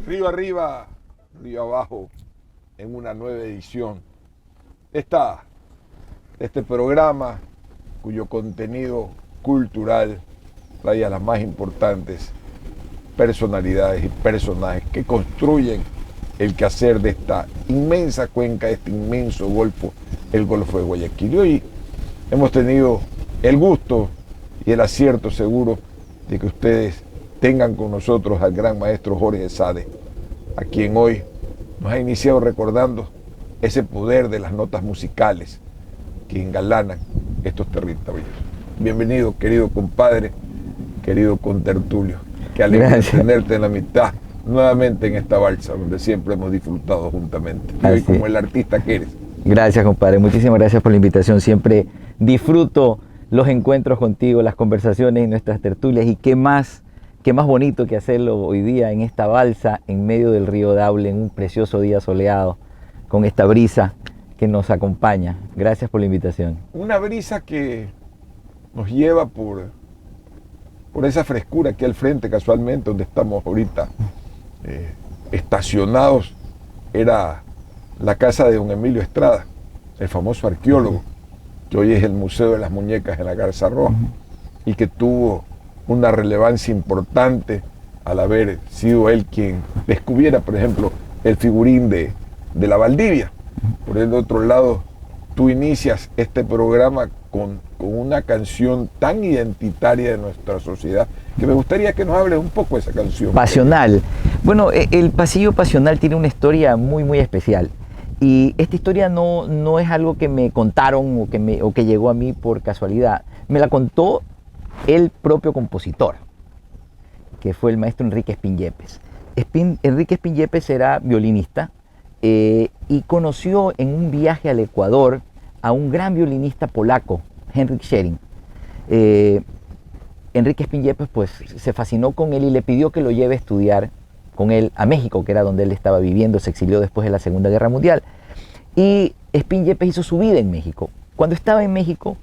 Río arriba, río abajo, en una nueva edición. Este programa, cuyo contenido cultural trae a las más importantes personalidades y personajes que construyen el quehacer de esta inmensa cuenca, de este inmenso golfo, el Golfo de Guayaquil. Y hoy hemos tenido el gusto y el acierto seguro de que ustedes tengan con nosotros al gran maestro Jorge Sade, a quien hoy nos ha iniciado recordando ese poder de las notas musicales que engalanan estos territorios. Bienvenido, querido compadre, querido contertulio. Qué alegría tenerte en la mitad, nuevamente en esta balsa, donde siempre hemos disfrutado juntamente. Y hoy como el artista que eres. Gracias, compadre. Muchísimas gracias por la invitación. Siempre disfruto los encuentros contigo, las conversaciones y nuestras tertulias. Y qué más bonito que hacerlo hoy día en esta balsa, en medio del río Daule, en un precioso día soleado, con esta brisa que nos acompaña. Gracias por la invitación. Una brisa que nos lleva por esa frescura aquí al frente, casualmente, donde estamos ahorita estacionados, era la casa de don Emilio Estrada, el famoso arqueólogo, que hoy es el Museo de las Muñecas en la Garza Roja, y que tuvo una relevancia importante al haber sido él quien descubriera, por ejemplo, el figurín de la Valdivia. Por el otro lado, tú inicias este programa con una canción tan identitaria de nuestra sociedad, que me gustaría que nos hables un poco de esa canción. Pasional. Bueno, el Pasillo Pasional tiene una historia muy, muy especial. Y esta historia no es algo que me contaron o que llegó a mí por casualidad. Me la contó el propio compositor, que fue el maestro Enrique Espín Yepes. Enrique Espín Yepes era violinista y conoció en un viaje al Ecuador a un gran violinista polaco, Henryk Schering. Enrique Espín Yepes pues, se fascinó con él y le pidió que lo lleve a estudiar con él a México, que era donde él estaba viviendo. Se exilió después de la Segunda Guerra Mundial. Y Espín Yepes hizo su vida en México. Cuando estaba en México,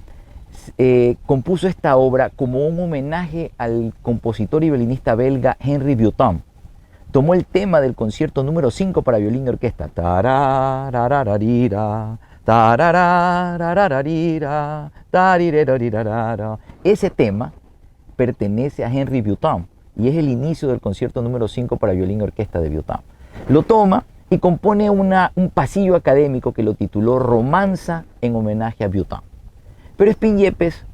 compuso esta obra como un homenaje al compositor y violinista belga Henry Vieuxtemps. Tomó el tema del concierto número 5 para violín y orquesta. Ese tema pertenece a Henry Vieuxtemps y es el inicio del concierto número 5 para violín y orquesta de Vieuxtemps. Lo toma y compone un pasillo académico que lo tituló Romanza en homenaje a Vieuxtemps. Pero Espín Yepes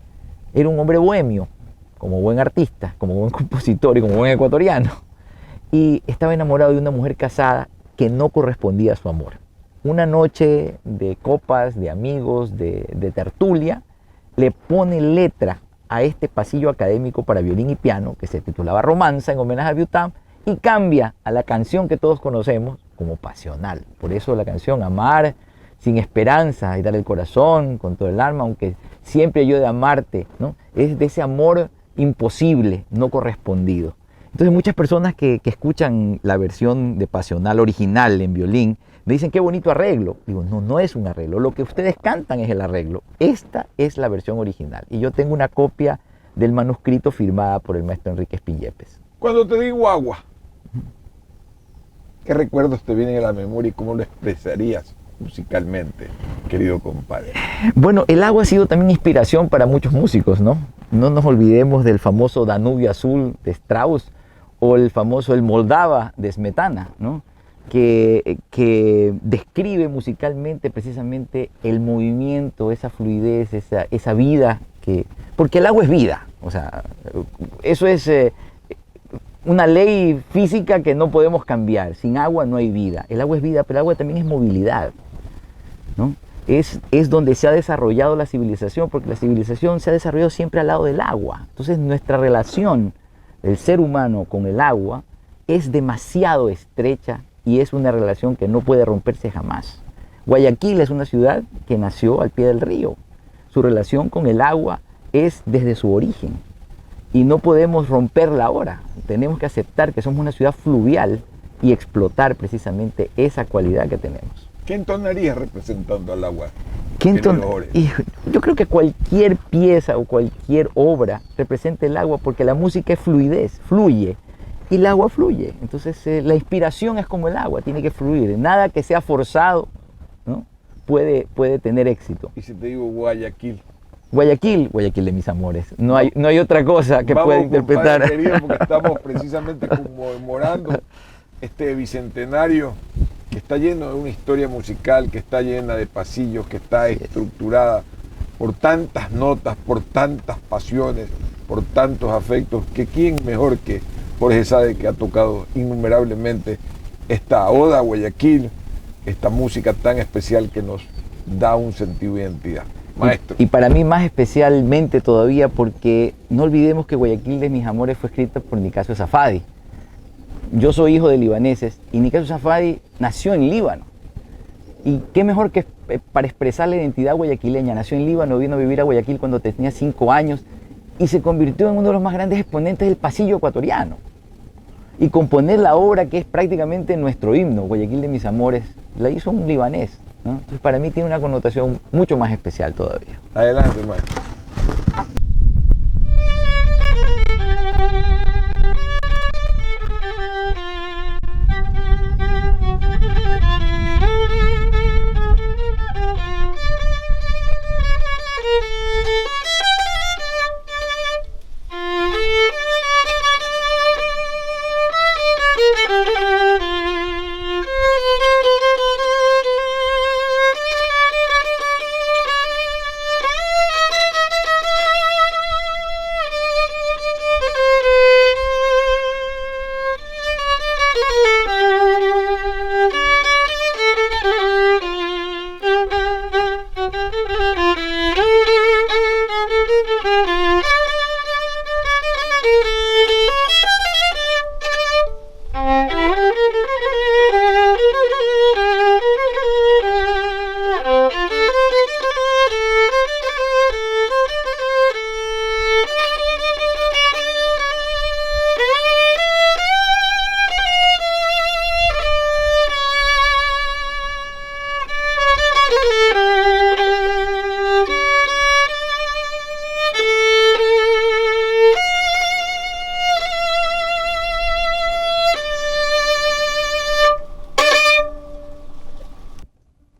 era un hombre bohemio, como buen artista, como buen compositor y como buen ecuatoriano. Y estaba enamorado de una mujer casada que no correspondía a su amor. Una noche de copas, de amigos, de tertulia, le pone letra a este pasillo académico para violín y piano, que se titulaba Romanza en homenaje a Vieuxtemps, y cambia a la canción que todos conocemos como Pasional. Por eso la canción Amar sin esperanza y dar el corazón con todo el alma, aunque siempre yo de amarte, ¿no? Es de ese amor imposible, no correspondido. Entonces muchas personas que escuchan la versión de Pasional original en violín me dicen qué bonito arreglo. Digo, no es un arreglo, lo que ustedes cantan es el arreglo. Esta es la versión original y yo tengo una copia del manuscrito firmada por el maestro Enrique Espín Yepes. Cuando te digo agua, ¿qué recuerdos te vienen a la memoria y cómo lo expresarías musicalmente, querido compadre? Bueno, el agua ha sido también inspiración para muchos músicos, ¿no? No nos olvidemos del famoso Danubio Azul de Strauss o el famoso El Moldava de Smetana, ¿no? Que describe musicalmente precisamente el movimiento, esa fluidez, esa vida, porque el agua es vida, o sea, eso es una ley física que no podemos cambiar. Sin agua no hay vida. El agua es vida, pero el agua también es movilidad, ¿no? Es donde se ha desarrollado la civilización, porque la civilización se ha desarrollado siempre al lado del agua. Entonces nuestra relación del ser humano con el agua es demasiado estrecha y es una relación que no puede romperse jamás. Guayaquil es una ciudad que nació al pie del río. Su relación con el agua es desde su origen y no podemos romperla ahora. Tenemos que aceptar que somos una ciudad fluvial y explotar precisamente esa cualidad que tenemos. ¿Qué entonarías representando al agua? Yo creo que cualquier pieza o cualquier obra representa el agua porque la música es fluidez, fluye. y el agua fluye. Entonces la inspiración es como el agua, tiene que fluir. Nada que sea forzado, ¿no? puede tener éxito. Y si te digo Guayaquil. Guayaquil, Guayaquil de mis amores. No hay otra cosa que pueda interpretar. Compadre querido, porque estamos precisamente conmemorando este bicentenario que está lleno de una historia musical, que está llena de pasillos, que está estructurada por tantas notas, por tantas pasiones, por tantos afectos, que quién mejor que Jorge Sade, que ha tocado innumerablemente esta oda a Guayaquil, esta música tan especial que nos da un sentido de identidad. Maestro. Y para mí más especialmente todavía, porque no olvidemos que Guayaquil de mis amores fue escrita por Nicasio Safadi. Yo soy hijo de libaneses y Nicasio Safadi nació en Líbano. Y qué mejor que para expresar la identidad guayaquileña. Nació en Líbano, vino a vivir a Guayaquil cuando tenía 5 años y se convirtió en uno de los más grandes exponentes del pasillo ecuatoriano. Y componer la obra que es prácticamente nuestro himno, Guayaquil de mis amores, la hizo un libanés, ¿no? Entonces para mí tiene una connotación mucho más especial todavía. Adelante, maestro.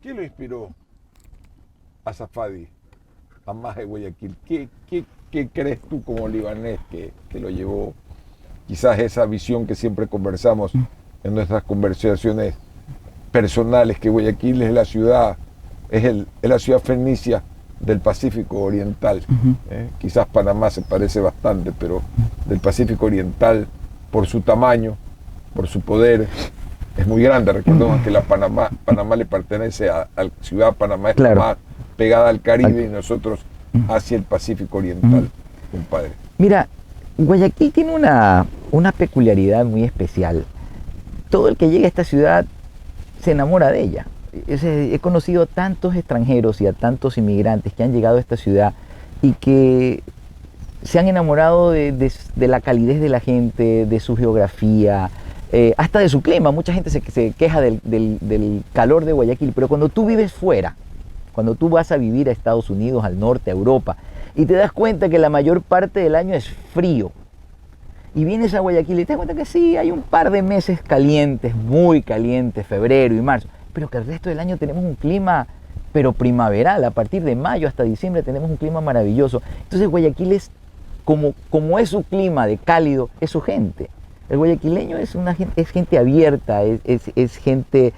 ¿Qué lo inspiró a Safadi, a Maje Guayaquil? ¿Qué crees tú como libanés que lo llevó? Quizás esa visión que siempre conversamos en nuestras conversaciones personales, que Guayaquil es la ciudad, es la ciudad fenicia del Pacífico Oriental. Quizás Panamá se parece bastante, pero del Pacífico Oriental, por su tamaño, por su poder, es muy grande. Recordemos que Panamá le pertenece a la ciudad de Panamá, es más pegada al Caribe y nosotros hacia el Pacífico Oriental, compadre. Mira, Guayaquil tiene una peculiaridad muy especial. Todo el que llega a esta ciudad se enamora de ella. He conocido a tantos extranjeros y a tantos inmigrantes que han llegado a esta ciudad y que se han enamorado de la calidez de la gente, de su geografía, hasta de su clima. Mucha gente se queja del calor de Guayaquil, pero cuando tú vives fuera, cuando tú vas a vivir a Estados Unidos, al norte, a Europa, y te das cuenta que la mayor parte del año es frío, y vienes a Guayaquil y te das cuenta que sí, hay un par de meses calientes, muy calientes, febrero y marzo, pero que el resto del año tenemos un clima, pero primaveral. A partir de mayo hasta diciembre tenemos un clima maravilloso. Entonces Guayaquil es, como es su clima de cálido, es su gente. El guayaquileño es gente abierta, es gente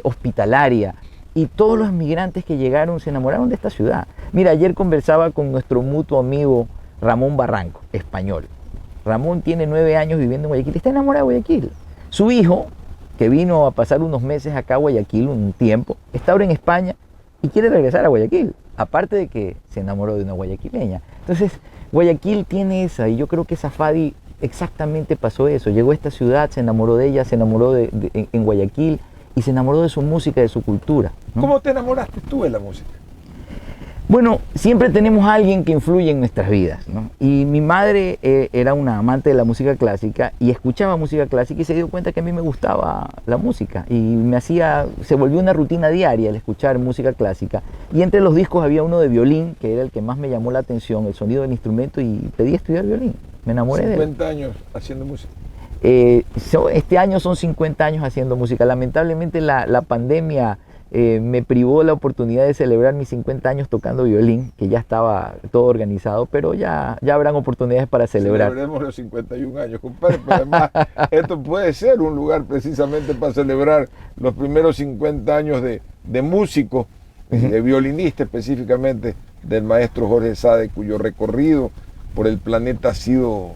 hospitalaria. Y todos los migrantes que llegaron se enamoraron de esta ciudad. Mira, ayer conversaba con nuestro mutuo amigo Ramón Barranco, español. Ramón tiene 9 años viviendo en Guayaquil, está enamorado de Guayaquil. Su hijo, que vino a pasar unos meses acá a Guayaquil, un tiempo, está ahora en España y quiere regresar a Guayaquil, aparte de que se enamoró de una guayaquileña. Entonces, Guayaquil tiene esa, y yo creo que Safadi exactamente pasó eso. Llegó a esta ciudad, se enamoró de ella, se enamoró en Guayaquil y se enamoró de su música, de su cultura, ¿no? ¿Cómo te enamoraste tú de la música? Bueno, siempre tenemos a alguien que influye en nuestras vidas, ¿no? Y mi madre era una amante de la música clásica y escuchaba música clásica y se dio cuenta que a mí me gustaba la música y se volvió una rutina diaria el escuchar música clásica. Y entre los discos había uno de violín, que era el que más me llamó la atención, el sonido del instrumento, y pedí estudiar violín. Me enamoré de él. 50 años haciendo música. Este año son 50 años haciendo música. Lamentablemente la pandemia me privó la oportunidad de celebrar mis 50 años tocando violín, que ya estaba todo organizado, pero ya habrán oportunidades para celebrar. Celebremos los 51 años, compadre, pero además esto puede ser un lugar precisamente para celebrar los primeros 50 años de músico, de violinista específicamente, del maestro Jorge Sade, cuyo recorrido por el planeta ha sido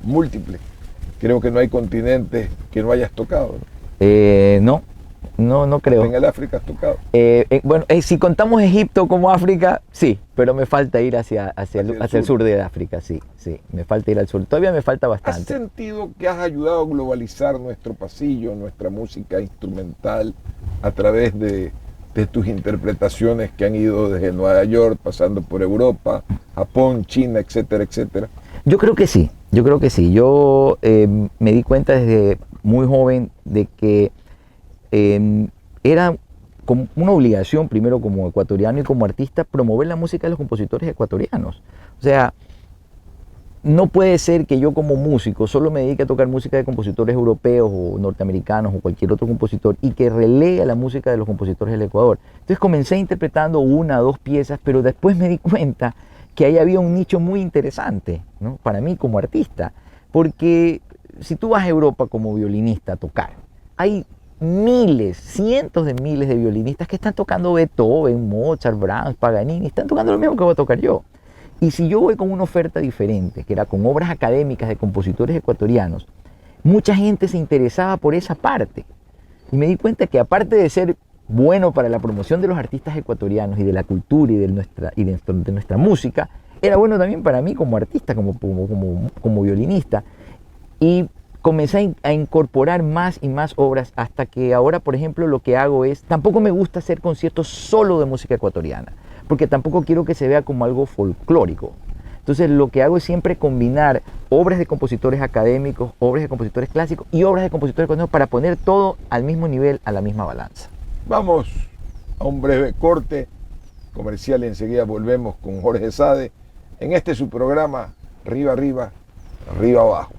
múltiple. Creo que no hay continente que no hayas tocado, ¿no? No creo. En el África has tocado. Bueno, si contamos Egipto como África, sí, pero me falta ir hacia el sur de África, sí, me falta ir al sur. Todavía me falta bastante. ¿Has sentido que has ayudado a globalizar nuestro pasillo, nuestra música instrumental, a través de tus interpretaciones que han ido desde Nueva York, pasando por Europa, Japón, China, etcétera, etcétera? Yo creo que sí. Yo me di cuenta desde muy joven de que era como una obligación, primero como ecuatoriano y como artista, promover la música de los compositores ecuatorianos. O sea, no puede ser que yo como músico solo me dedique a tocar música de compositores europeos o norteamericanos o cualquier otro compositor y que relegue a la música de los compositores del Ecuador. Entonces comencé interpretando 1 o 2 piezas, pero después me di cuenta que ahí había un nicho muy interesante, ¿no? Para mí como artista, porque si tú vas a Europa como violinista a tocar, hay miles, cientos de miles de violinistas que están tocando Beethoven, Mozart, Brahms, Paganini, están tocando lo mismo que voy a tocar yo. Y si yo voy con una oferta diferente, que era con obras académicas de compositores ecuatorianos, mucha gente se interesaba por esa parte. Y me di cuenta que aparte de ser bueno para la promoción de los artistas ecuatorianos y de la cultura y de nuestra música, era bueno también para mí como artista, como violinista. Y comencé a incorporar más y más obras hasta que ahora, por ejemplo, lo que hago es, tampoco me gusta hacer conciertos solo de música ecuatoriana, porque tampoco quiero que se vea como algo folclórico. Entonces lo que hago es siempre combinar obras de compositores académicos, obras de compositores clásicos y obras de compositores ecuatorianos para poner todo al mismo nivel, a la misma balanza. Vamos a un breve corte comercial y enseguida volvemos con Jorge Sade en este su programa Arriba Arriba, Arriba Abajo.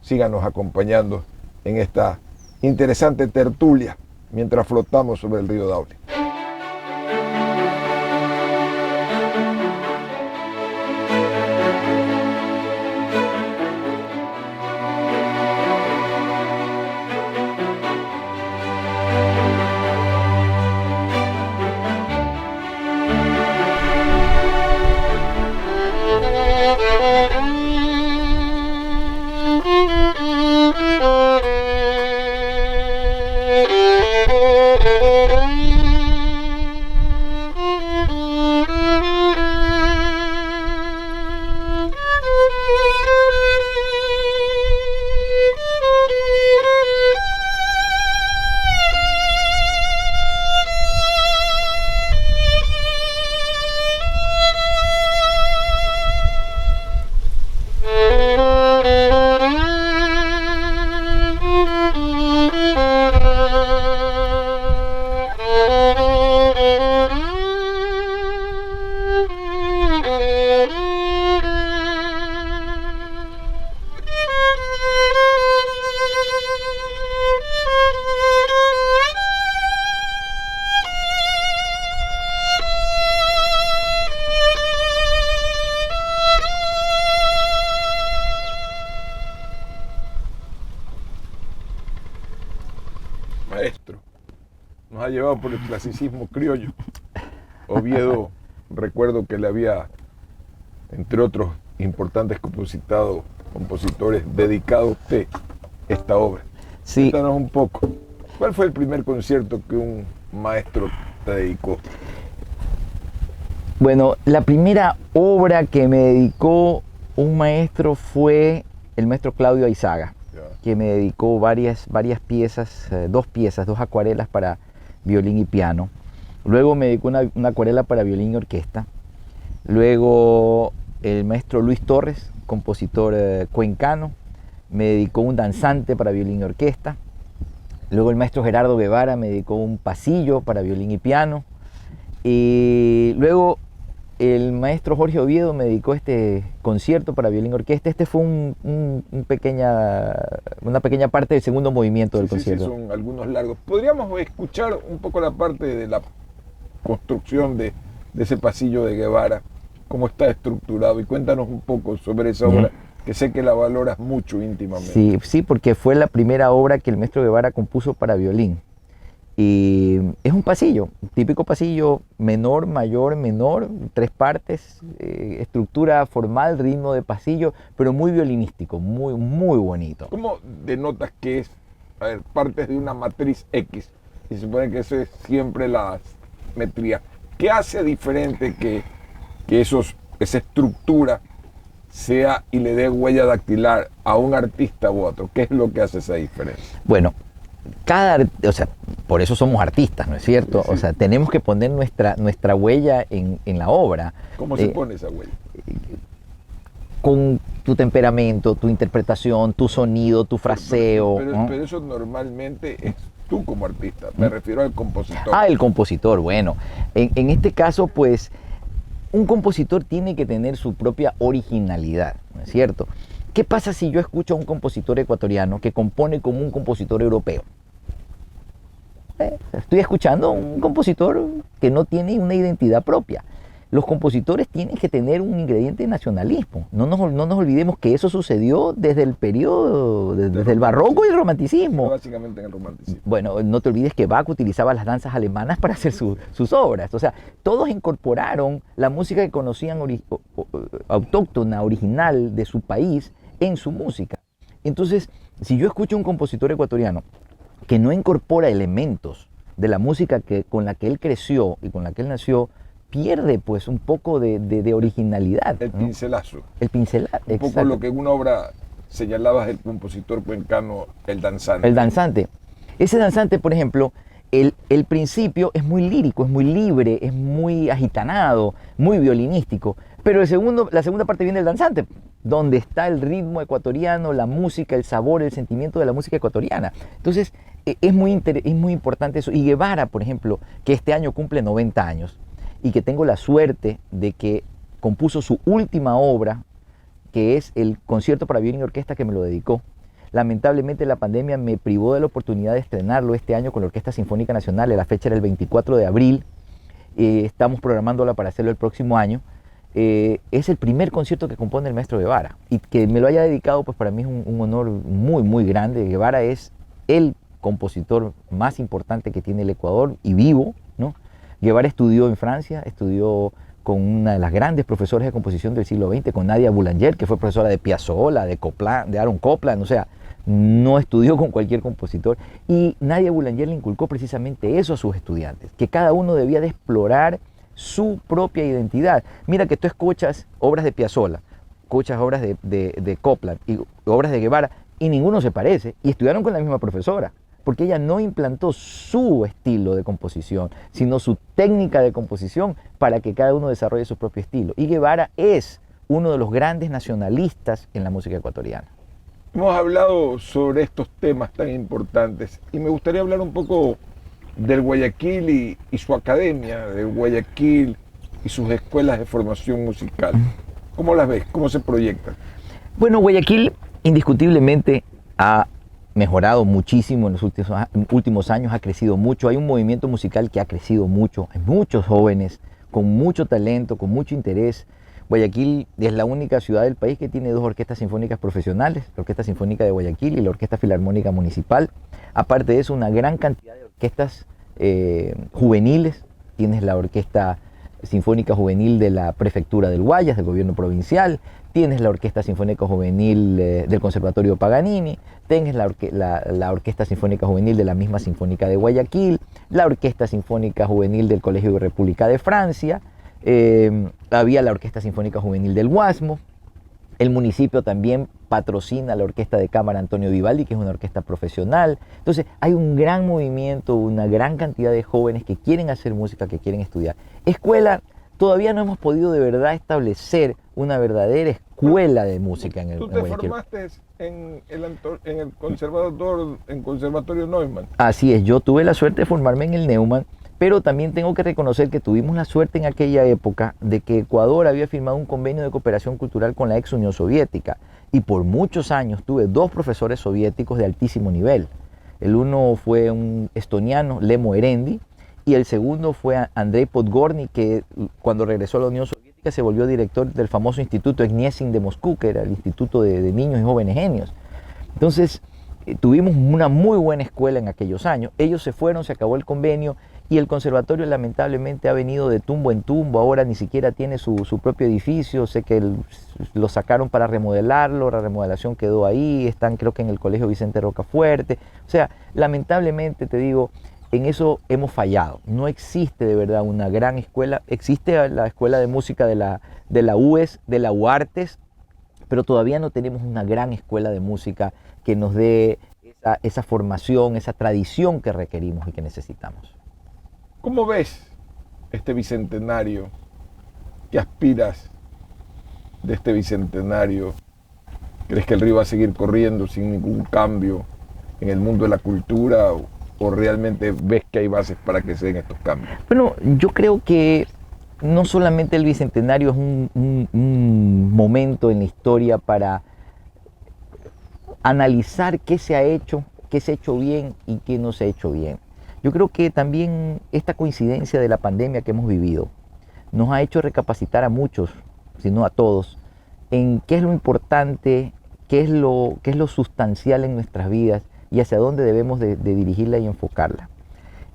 Síganos acompañando en esta interesante tertulia mientras flotamos sobre el río Daule. Maestro, nos ha llevado por el clasicismo criollo. Oviedo, recuerdo que le había, entre otros importantes compositores, dedicado a usted esta obra. Sí. Cuéntanos un poco, ¿cuál fue el primer concierto que un maestro te dedicó? Bueno, la primera obra que me dedicó un maestro fue el maestro Claudio Aizaga, que me dedicó varias piezas, 2 piezas, 2 acuarelas para violín y piano. Luego me dedicó una acuarela para violín y orquesta. Luego el maestro Luis Torres, compositor cuencano, me dedicó un danzante para violín y orquesta. Luego el maestro Gerardo Guevara me dedicó un pasillo para violín y piano. Y luego el maestro Jorge Oviedo me dedicó este concierto para violín orquesta. Este fue una pequeña parte del segundo movimiento del concierto. Sí, son algunos largos. Podríamos escuchar un poco la parte de la construcción de ese pasillo de Guevara, cómo está estructurado, y cuéntanos un poco sobre esa obra, que sé que la valoras mucho íntimamente. Sí, porque fue la primera obra que el maestro Guevara compuso para violín. Y es un pasillo, típico pasillo menor, mayor, menor, 3 partes, estructura formal, ritmo de pasillo, pero muy violinístico, muy, muy bonito. ¿Cómo denotas que es, partes de una matriz X? Y se supone que eso es siempre la metría. ¿Qué hace diferente que esa estructura sea y le dé huella dactilar a un artista u otro? ¿Qué es lo que hace esa diferencia? Bueno, por eso somos artistas, ¿no es cierto? Sí. O sea, tenemos que poner nuestra huella en la obra. ¿Cómo se pone esa huella? Con tu temperamento, tu interpretación, tu sonido, tu fraseo. Pero eso normalmente es tú como artista, me refiero al compositor. El compositor, bueno. En este caso, pues, un compositor tiene que tener su propia originalidad, ¿no es cierto? ¿Qué pasa si yo escucho a un compositor ecuatoriano que compone como un compositor europeo? Estoy escuchando a un compositor que no tiene una identidad propia. Los compositores tienen que tener un ingrediente de nacionalismo. No nos olvidemos que eso sucedió desde el periodo, desde el barroco y el romanticismo. Básicamente en el romanticismo. Bueno, no te olvides que Bach utilizaba las danzas alemanas para hacer sus obras. O sea, todos incorporaron la música que conocían autóctona, original de su país, en su música. Entonces, si yo escucho a un compositor ecuatoriano que no incorpora elementos de la música con la que él creció y con la que él nació, pierde pues un poco de originalidad. El pincelazo. El pincelazo, un poco exacto. Lo que en una obra señalabas del compositor cuencano, el danzante. El danzante. Ese danzante, por ejemplo, el principio es muy lírico, es muy libre, es muy agitanado, muy violinístico. Pero la segunda parte viene del danzante, donde está el ritmo ecuatoriano, la música, el sabor, el sentimiento de la música ecuatoriana. Entonces, es muy importante eso. Y Guevara, por ejemplo, que este año cumple 90 años y que tengo la suerte de que compuso su última obra, que es el concierto para violín y orquesta, que me lo dedicó. Lamentablemente la pandemia me privó de la oportunidad de estrenarlo este año con la Orquesta Sinfónica Nacional. La fecha era el 24 de abril. Estamos programándola para hacerlo el próximo año. Es el primer concierto que compone el maestro Guevara, y que me lo haya dedicado, pues para mí es un honor muy, muy grande. Guevara es el compositor más importante que tiene el Ecuador y vivo, ¿no? Guevara estudió en Francia, estudió con una de las grandes profesoras de composición del siglo XX, con Nadia Boulanger, que fue profesora de Piazzolla, de Aaron Copland, o sea, no estudió con cualquier compositor. Y Nadia Boulanger le inculcó precisamente eso a sus estudiantes, que cada uno debía de explorar su propia identidad. Mira que tú escuchas obras de Piazzolla, escuchas obras de Copland y obras de Guevara, y ninguno se parece, y estudiaron con la misma profesora, porque ella no implantó su estilo de composición, sino su técnica de composición para que cada uno desarrolle su propio estilo. Y Guevara es uno de los grandes nacionalistas en la música ecuatoriana. Hemos hablado sobre estos temas tan importantes y me gustaría hablar un poco del Guayaquil y su academia, del Guayaquil y sus escuelas de formación musical. ¿Cómo las ves? ¿Cómo se proyectan? Bueno, Guayaquil indiscutiblemente ha mejorado muchísimo en los últimos años, ha crecido mucho. Hay un movimiento musical que ha crecido mucho, hay muchos jóvenes con mucho talento, con mucho interés. Guayaquil es la única ciudad del país que tiene 2 orquestas sinfónicas profesionales, la Orquesta Sinfónica de Guayaquil y la Orquesta Filarmónica Municipal. Aparte de eso, una gran cantidad de orquestas juveniles. Tienes la Orquesta Sinfónica Juvenil de la Prefectura del Guayas, del gobierno provincial. Tienes la Orquesta Sinfónica Juvenil del Conservatorio Paganini. Tienes la Orquesta Sinfónica Juvenil de la misma Sinfónica de Guayaquil. La Orquesta Sinfónica Juvenil del Colegio de República de Francia. Había la Orquesta Sinfónica Juvenil del Guasmo. El municipio también patrocina la Orquesta de Cámara Antonio Vivaldi, que es una orquesta profesional. Entonces hay un gran movimiento, una gran cantidad de jóvenes que quieren hacer música, que quieren estudiar. Escuela, todavía no hemos podido de verdad establecer una verdadera escuela de música en el Guayaquil. ¿Tú te formaste en el conservatorio Neumann? Así es, yo tuve la suerte de formarme en el Neumann. Pero también tengo que reconocer que tuvimos la suerte en aquella época de que Ecuador había firmado un convenio de cooperación cultural con la ex Unión Soviética. Y por muchos años tuve 2 profesores soviéticos de altísimo nivel. El uno fue un estoniano, Lemo Erendi, y el segundo fue Andrei Podgorny, que cuando regresó a la Unión Soviética se volvió director del famoso Instituto Egniesin de Moscú, que era el Instituto de Niños y Jóvenes Genios. Entonces, tuvimos una muy buena escuela en aquellos años. Ellos se fueron, se acabó el convenio, y el conservatorio lamentablemente ha venido de tumbo en tumbo. Ahora ni siquiera tiene su propio edificio. Sé que lo sacaron para remodelarlo, la remodelación quedó ahí, están creo que en el Colegio Vicente Rocafuerte. O sea, lamentablemente te digo, en eso hemos fallado. No existe de verdad una gran escuela. Existe la escuela de música de la UES, de la UARTES, pero todavía no tenemos una gran escuela de música que nos dé esa formación, esa tradición que requerimos y que necesitamos. ¿Cómo ves este bicentenario? ¿Qué aspiras de este bicentenario? ¿Crees que el río va a seguir corriendo sin ningún cambio en el mundo de la cultura? ¿O realmente ves que hay bases para que se den estos cambios? Bueno, yo creo que no solamente el bicentenario es un momento en la historia para analizar qué se ha hecho bien y qué no se ha hecho bien. Yo creo que también esta coincidencia de la pandemia que hemos vivido nos ha hecho recapacitar a muchos, si no a todos, en qué es lo importante, qué es lo sustancial en nuestras vidas y hacia dónde debemos de dirigirla y enfocarla.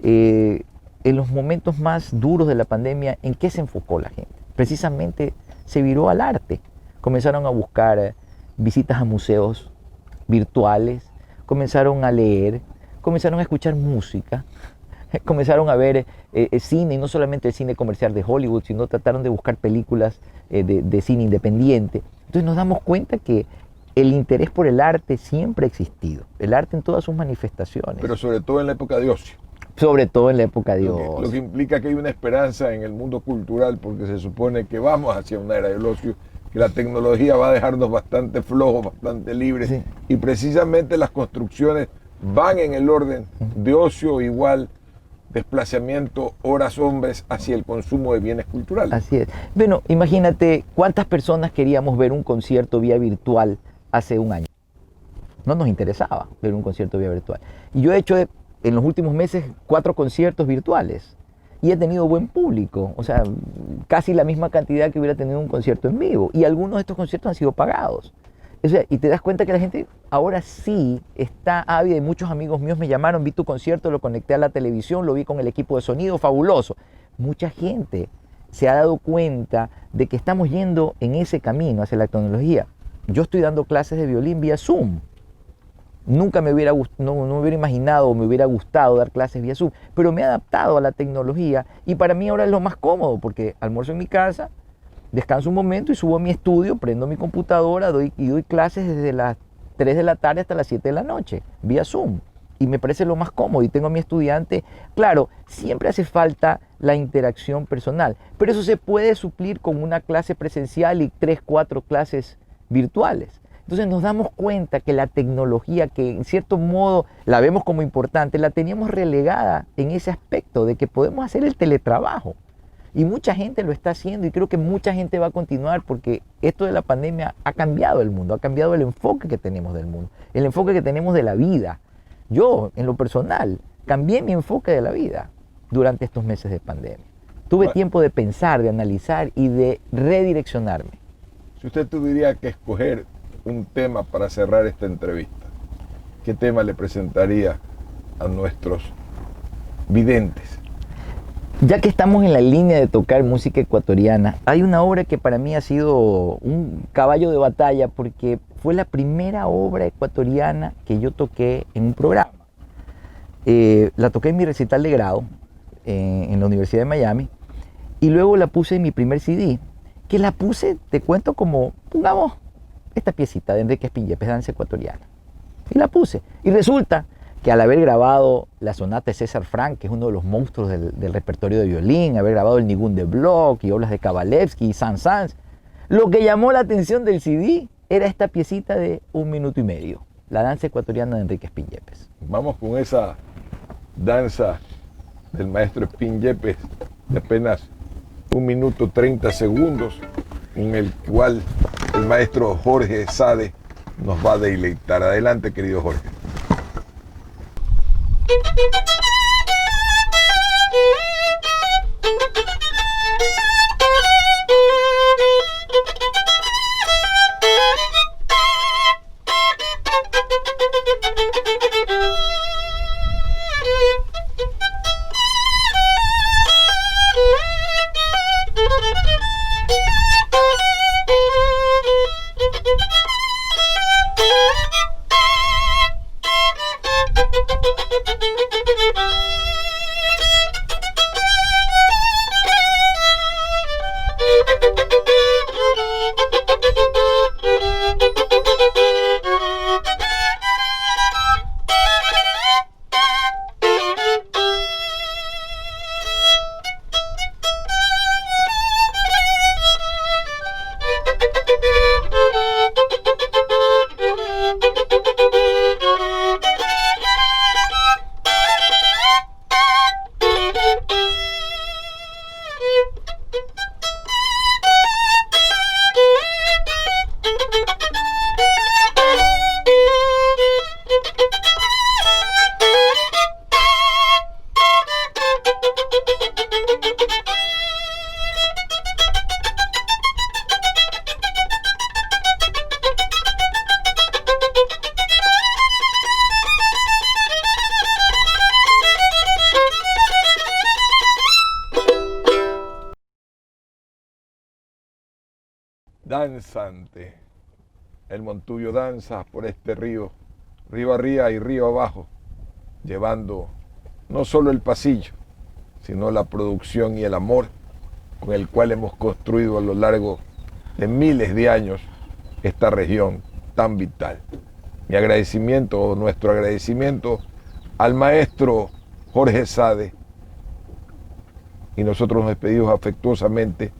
En los momentos más duros de la pandemia, ¿en qué se enfocó la gente? Precisamente se viró al arte. Comenzaron a buscar visitas a museos virtuales, comenzaron a leer, comenzaron a escuchar música, comenzaron a ver cine, y no solamente el cine comercial de Hollywood, sino trataron de buscar películas de cine independiente. Entonces nos damos cuenta que el interés por el arte siempre ha existido, el arte en todas sus manifestaciones. Pero sobre todo en la época de ocio. Sobre todo en la época de ocio. Lo que implica que hay una esperanza en el mundo cultural, porque se supone que vamos hacia una era del ocio, que la tecnología va a dejarnos bastante flojos, bastante libres, sí. Y precisamente las construcciones van en el orden de ocio igual, desplazamiento, horas hombres hacia el consumo de bienes culturales. Así es. Bueno, imagínate cuántas personas queríamos ver un concierto vía virtual hace un año. No nos interesaba ver un concierto vía virtual. Y yo he hecho en los últimos meses 4 conciertos virtuales y he tenido buen público, o sea, casi la misma cantidad que hubiera tenido un concierto en vivo. Y algunos de estos conciertos han sido pagados. O sea, y te das cuenta que la gente ahora sí está ávida, y muchos amigos míos me llamaron, vi tu concierto, lo conecté a la televisión, lo vi con el equipo de sonido, fabuloso. Mucha gente se ha dado cuenta de que estamos yendo en ese camino hacia la tecnología. Yo estoy dando clases de violín vía Zoom. Nunca me hubiera imaginado o me hubiera gustado dar clases vía Zoom, pero me he adaptado a la tecnología y para mí ahora es lo más cómodo porque almuerzo en mi casa, descanso un momento y subo a mi estudio, prendo mi computadora doy clases desde las 3 de la tarde hasta las 7 de la noche, vía Zoom. Y me parece lo más cómodo y tengo a mi estudiante. Claro, siempre hace falta la interacción personal, pero eso se puede suplir con una clase presencial y 3, 4 clases virtuales. Entonces nos damos cuenta que la tecnología, que en cierto modo la vemos como importante, la teníamos relegada en ese aspecto de que podemos hacer el teletrabajo. Y mucha gente lo está haciendo y creo que mucha gente va a continuar porque esto de la pandemia ha cambiado el mundo, ha cambiado el enfoque que tenemos del mundo, el enfoque que tenemos de la vida. Yo, en lo personal, cambié mi enfoque de la vida durante estos meses de pandemia. Tuve tiempo de pensar, de analizar y de redireccionarme. Si usted tuviera que escoger un tema para cerrar esta entrevista, ¿qué tema le presentaría a nuestros videntes? Ya que estamos en la línea de tocar música ecuatoriana, hay una obra que para mí ha sido un caballo de batalla porque fue la primera obra ecuatoriana que yo toqué en un programa. La toqué en mi recital de grado en la Universidad de Miami y luego la puse en mi primer CD, que la puse, te cuento como, pongamos, esta piecita de Enrique Espín-Yepes, danza ecuatoriana. Y la puse. Y resulta que al haber grabado la sonata de César Franck, que es uno de los monstruos del repertorio de violín, haber grabado el Nigún de Bloch y obras de Kabalevsky y Saint-Saëns, lo que llamó la atención del CD era esta piecita de 1 minuto y medio, la danza ecuatoriana de Enrique Espín-Yepes. Vamos con esa danza del maestro Espín Yepes de apenas 1 minuto 30 segundos, en el cual el maestro Jorge Sade nos va a deleitar. Adelante, querido Jorge. Danzante. El Montullo danza por este río arriba y río abajo, llevando no solo el pasillo, sino la producción y el amor con el cual hemos construido a lo largo de miles de años esta región tan vital. Mi agradecimiento, nuestro agradecimiento al maestro Jorge Sade, y nosotros nos despedimos afectuosamente,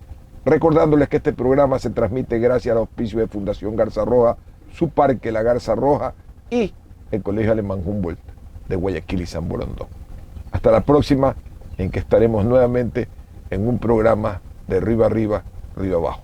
recordándoles que este programa se transmite gracias al auspicio de Fundación Garza Roja, su parque La Garza Roja y el Colegio Alemán Humboldt de Guayaquil y San Borondón. Hasta la próxima, en que estaremos nuevamente en un programa de Río Arriba, Río Abajo.